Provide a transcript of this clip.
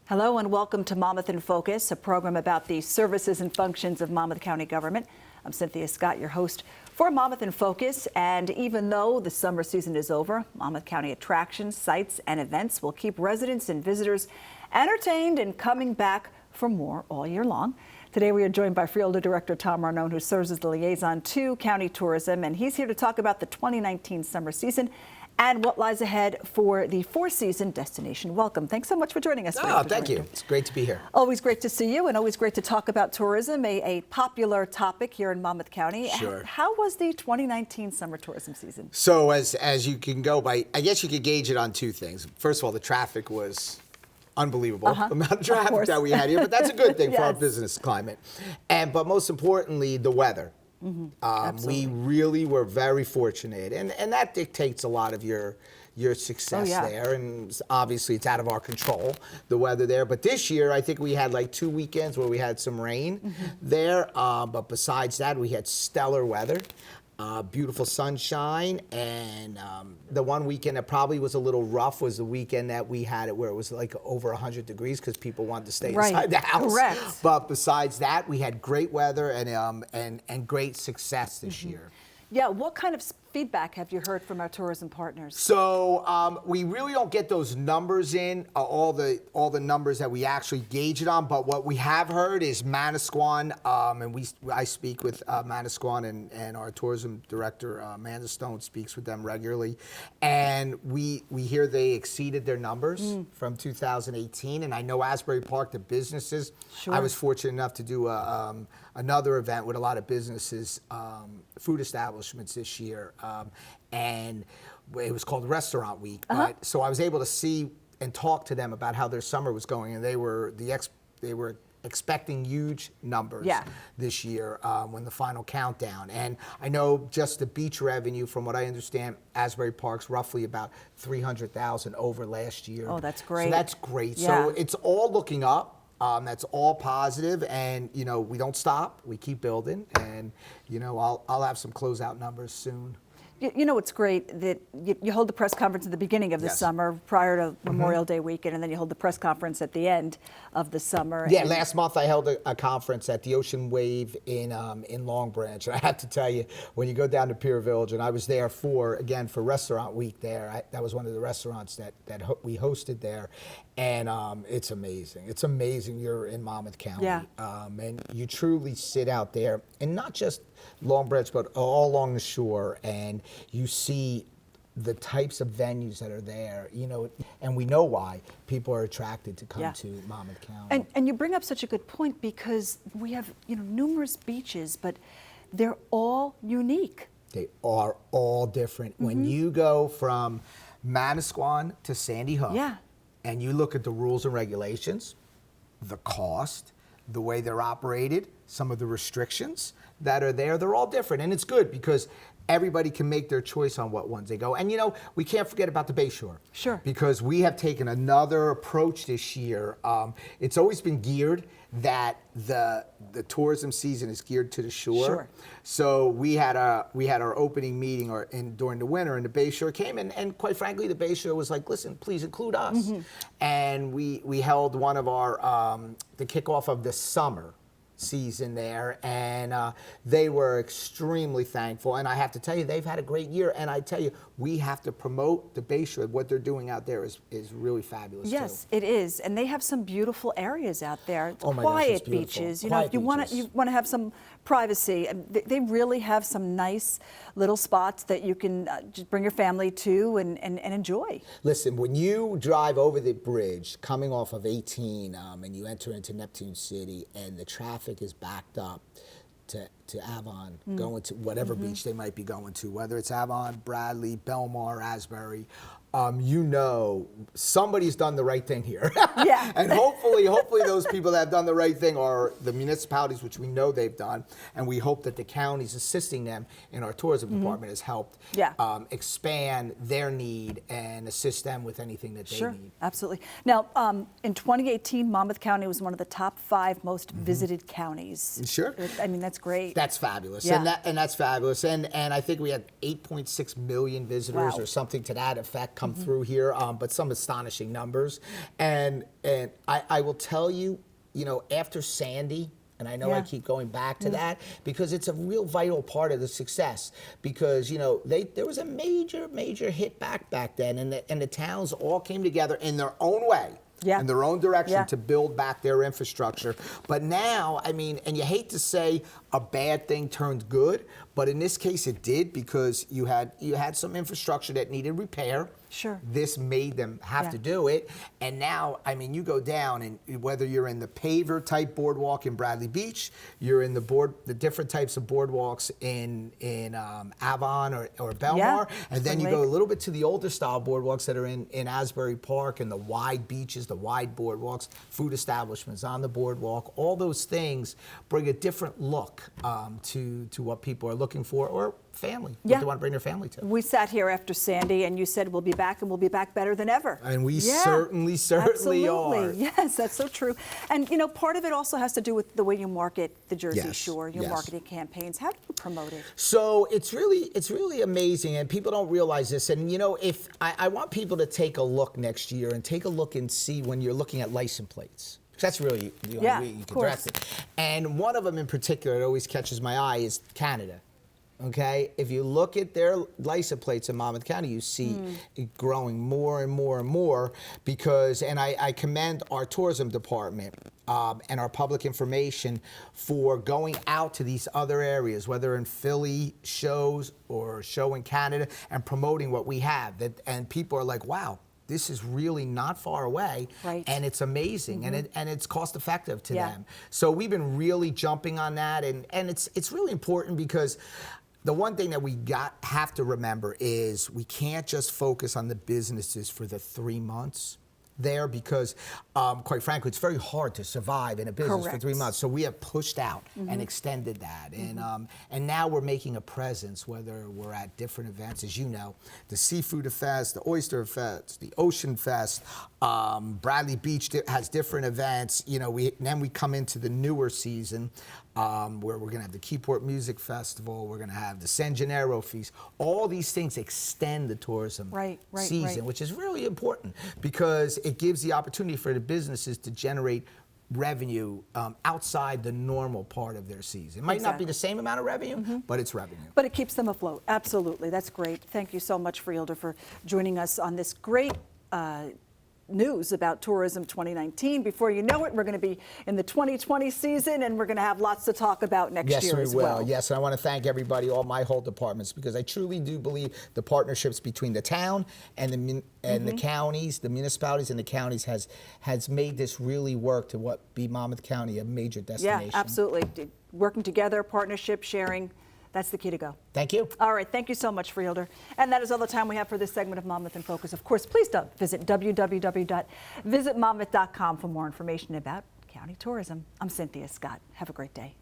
Hello and welcome to Monmouth in Focus, a program about the services and functions of Monmouth County government. I'm Cynthia Scott, your host for Monmouth in Focus. And even though the summer season is over, Monmouth County attractions, sites, and events will keep residents and visitors entertained and coming back for more all year long. Today we are joined by Freeholder Director Tom Arnone, who serves as the liaison to county tourism, and he's here to talk about the 2019 summer season and what lies ahead for the four-season destination. Welcome. Thanks so much for joining us. Oh, thank you. It's great to be here. Always great to see you and always great to talk about tourism, a popular topic here in Monmouth County. Sure. How was the 2019 summer tourism season? So as you can go by, I guess you could gauge it on two things. First of all, the traffic was unbelievable amount of traffic that we had here, but that's a good thing for our business climate. But most importantly, the weather. We really were very fortunate, and that dictates a lot of your success there, and obviously it's out of our control, the weather there. But this year, I think we had like 2 weekends where we had some rain there, but besides that, we had stellar weather. Beautiful sunshine, and the one weekend that probably was a little rough was the weekend that we had it where it was like over 100 degrees because people wanted to stay inside the house. Correct. But besides that, we had great weather and great success this year. Yeah, what kind of feedback have you heard from our tourism partners? So we really don't get those numbers in, all the numbers that we actually gauge it on. But what we have heard is Manasquan, and I speak with Manasquan, and our tourism director Amanda Stone speaks with them regularly, and we hear they exceeded their numbers from 2018. And I know Asbury Park, the businesses. Sure. I was fortunate enough to do another event with a lot of businesses, food establishments this year. And it was called Restaurant Week. But, so I was able to see and talk to them about how their summer was going, and they were expecting huge numbers this year when the final countdown. And I know just the beach revenue, from what I understand, Asbury Park's roughly about $300,000 over last year. Oh, that's great. So that's great. Yeah. So it's all looking up. That's all positive, and we don't stop. We keep building, and I'll have some closeout numbers soon. You know, it's great that you hold the press conference at the beginning of the summer prior to Memorial Day weekend, and then you hold the press conference at the end of the summer. Yeah, last month I held a conference at the Ocean Wave in Long Branch. And I have to tell you, when you go down to Pier Village, and I was there for Restaurant Week there. That was one of the restaurants that we hosted there. And it's amazing. It's amazing you're in Monmouth County. Yeah. And you truly sit out there, and not just Long Branch, but all along the shore, and you see the types of venues that are there, and we know why people are attracted to come to Monmouth County. And you bring up such a good point, because we have numerous beaches, but they're all unique. They are all different. When you go from Manasquan to Sandy Hook, and you look at the rules and regulations, the cost, the way they're operated, some of the restrictions that are there, they're all different. And it's good because everybody can make their choice on what ones they go. And we can't forget about the Bayshore. Sure. Because we have taken another approach this year. It's always been geared that the tourism season is geared to the shore. Sure. So we had our opening meeting during the winter, and the Bayshore came, and quite frankly, the Bayshore was like, listen, please include us. And we held one of our the kickoff of the summer season there, and they were extremely thankful. And I have to tell you, they've had a great year. And I tell you, we have to promote the Bayshore. What they're doing out there is really fabulous. Yes, it is, and they have some beautiful areas out there. Oh my quiet gosh, it's beautiful. beaches. Quiet You want to have some privacy. They really have some nice little spots that you can just bring your family to and enjoy. Listen, when you drive over the bridge coming off of 18 and you enter into Neptune City, and the traffic is backed up to Avon, going to whatever beach they might be going to, whether it's Avon, Bradley, Belmar, Asbury, somebody's done the right thing here. Yeah. And hopefully those people that have done the right thing are the municipalities, which we know they've done, and we hope that the counties assisting them in our tourism department has helped expand their need and assist them with anything that they need. Absolutely. Now, in 2018, Monmouth County was one of the top 5 most visited counties. Sure. I mean, that's great. That's fabulous. Yeah. And that's fabulous. And I think we had 8.6 million visitors or something to that effect come through here, but some astonishing numbers. And I will tell you, after Sandy, and I know I keep going back to that because it's a real vital part of the success. Because there was a major hit back then, and the towns all came together in their own way. In their own direction to build back their infrastructure. But now, I mean, and you hate to say a bad thing turned good, but in this case it did, because you had some infrastructure that needed repair. Sure. This made them have to do it. And now, I mean, you go down, and whether you're in the paver type boardwalk in Bradley Beach, you're in the different types of boardwalks in Avon or Belmar, and then you go a little bit to the older style boardwalks that are in Asbury Park, and the wide beaches, the wide boardwalks, food establishments on the boardwalk. All those things bring a different look to what people are looking for, or family, what they want to bring their family to. We sat here after Sandy, and you said we'll be back, and we'll be back better than ever. And we certainly are. Yes, that's so true. And part of it also has to do with the way you market the Jersey Shore, your marketing campaigns. How do you promote it? So it's really amazing, and people don't realize this. And if I want people to take a look next year and take a look and see when you're looking at license plates. That's really the only way you can address it. And one of them in particular that always catches my eye is Canada. Okay, if you look at their license plates in Monmouth County, you see it growing more and more and more, because, and I commend our tourism department and our public information for going out to these other areas, whether in Philly shows or a show in Canada, and promoting what we have. And people are like, wow, this is really not far away, and it's amazing, and it's cost effective to them. So we've been really jumping on that, and it's really important, because the one thing that we have to remember is we can't just focus on the businesses for the 3 months there, because quite frankly, it's very hard to survive in a business for 3 months. So we have pushed out and extended that, and now we're making a presence, whether we're at different events, as you know, the Seafood Fest, the Oyster Fest, the Ocean Fest. Bradley Beach has different events. Then we come into the newer season, where we're going to have the Keyport Music Festival, we're going to have the San Gennaro Feast. All these things extend the tourism season, which is really important, because it gives the opportunity for the businesses to generate revenue outside the normal part of their season. It might not be the same amount of revenue, but it's revenue. But it keeps them afloat. Absolutely. That's great. Thank you so much, Freeholder, for joining us on this great news about Tourism 2019. Before you know it, we're going to be in the 2020 season, and we're going to have lots to talk about next year as well. Yes, and I want to thank everybody, all my whole departments, because I truly do believe the partnerships between the town and the counties, the municipalities and the counties has made this really work to be Monmouth County a major destination. Yeah, absolutely. Working together, partnership, sharing. That's the key to go. Thank you. All right. Thank you so much, Freeholder. And that is all the time we have for this segment of Monmouth in Focus. Of course, please don't visit www.visitmonmouth.com for more information about county tourism. I'm Cynthia Scott. Have a great day.